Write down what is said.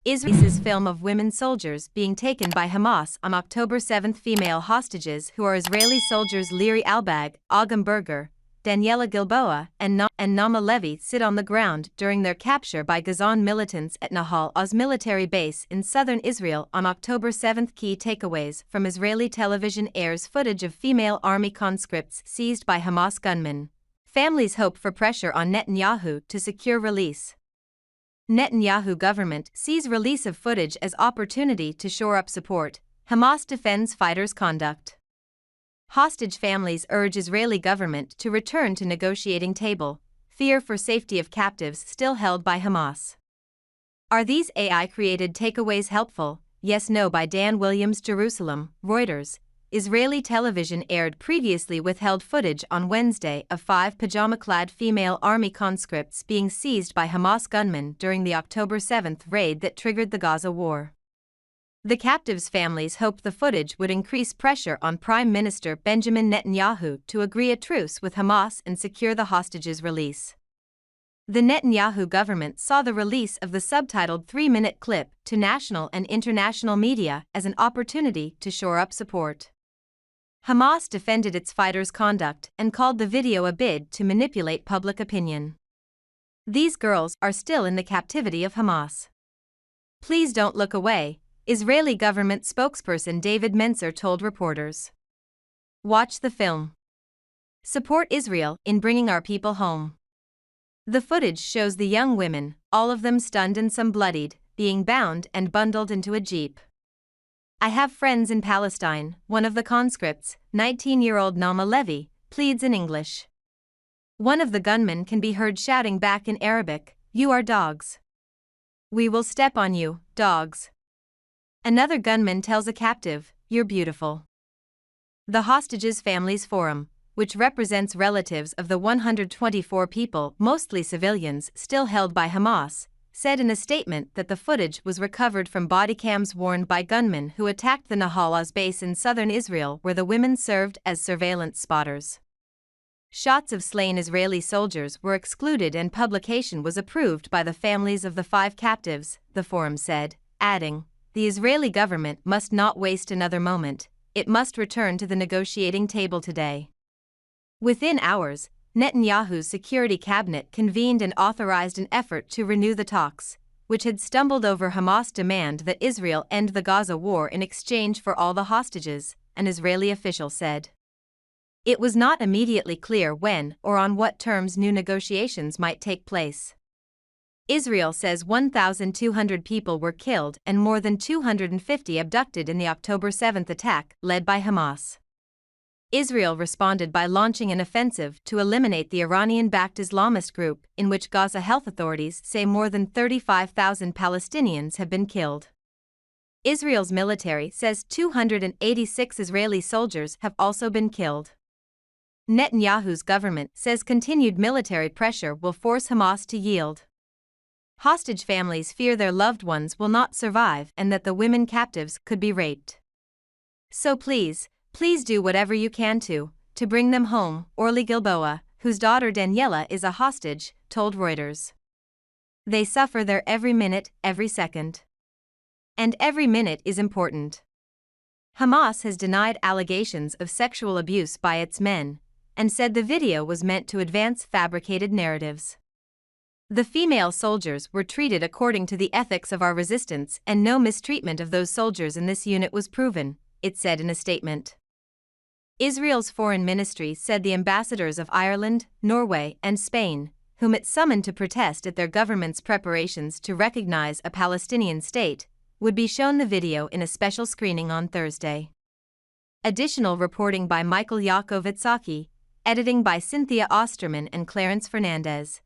Israel's film of women soldiers being taken by Hamas on October 7. Female hostages who are Israeli soldiers Liri Albag, Agam Berger, Daniela Gilboa, and Nama Levy sit on the ground during their capture by Gazan militants at Nahal Oz military base in southern Israel on October 7. Key takeaways from Israeli television airs footage of female army conscripts seized by Hamas gunmen. Families hope for pressure on Netanyahu to secure release. Netanyahu government sees release of footage as opportunity to shore up support. Hamas defends fighters' conduct. Hostage families urge Israeli government to return to negotiating table. Fear for safety of captives still held by Hamas. Are these AI-created takeaways helpful? Yes/No by Dan Williams. Jerusalem, Reuters. Israeli television aired previously withheld footage on Wednesday of 5 pajama-clad female army conscripts being seized by Hamas gunmen during the October 7 raid that triggered the Gaza war. The captives' families hoped the footage would increase pressure on Prime Minister Benjamin Netanyahu to agree a truce with Hamas and secure the hostages' release. The Netanyahu government saw the release of the subtitled 3-minute clip to national and international media as an opportunity to shore up support. Hamas defended its fighters' conduct and called the video a bid to manipulate public opinion. These girls are still in the captivity of Hamas. Please don't look away, Israeli government spokesperson David Mencer told reporters. Watch the film. Support Israel in bringing our people home. The footage shows the young women, all of them stunned and some bloodied, being bound and bundled into a jeep. I have friends in Palestine, one of the conscripts, 19-year-old Nama Levy, pleads in English. One of the gunmen can be heard shouting back in Arabic, "You are dogs. We will step on you, dogs." Another gunman tells a captive, "You're beautiful." The Hostages Families Forum, which represents relatives of the 124 people, mostly civilians, still held by Hamas, said in a statement that the footage was recovered from bodycams worn by gunmen who attacked the Nahal Oz base in southern Israel where the women served as surveillance spotters. Shots of slain Israeli soldiers were excluded and publication was approved by the families of the 5 captives, the forum said, adding, "The Israeli government must not waste another moment, it must return to the negotiating table today." Within hours, Netanyahu's security cabinet convened and authorized an effort to renew the talks, which had stumbled over Hamas' demand that Israel end the Gaza war in exchange for all the hostages, an Israeli official said. It was not immediately clear when or on what terms new negotiations might take place. Israel says 1,200 people were killed and more than 250 abducted in the October 7 attack led by Hamas. Israel responded by launching an offensive to eliminate the Iranian-backed Islamist group, in which Gaza health authorities say more than 35,000 Palestinians have been killed. Israel's military says 286 Israeli soldiers have also been killed. Netanyahu's government says continued military pressure will force Hamas to yield. Hostage families fear their loved ones will not survive and that the women captives could be raped. So please do whatever you can to bring them home, Orly Gilboa, whose daughter Daniela is a hostage, told Reuters. They suffer there every minute, every second. And every minute is important. Hamas has denied allegations of sexual abuse by its men, and said the video was meant to advance fabricated narratives. The female soldiers were treated according to the ethics of our resistance and no mistreatment of those soldiers in this unit was proven, it said in a statement. Israel's foreign ministry said the ambassadors of Ireland, Norway, and Spain, whom it summoned to protest at their government's preparations to recognize a Palestinian state, would be shown the video in a special screening on Thursday. Additional reporting by Michael Yakovitsaki, editing by Cynthia Osterman and Clarence Fernandez.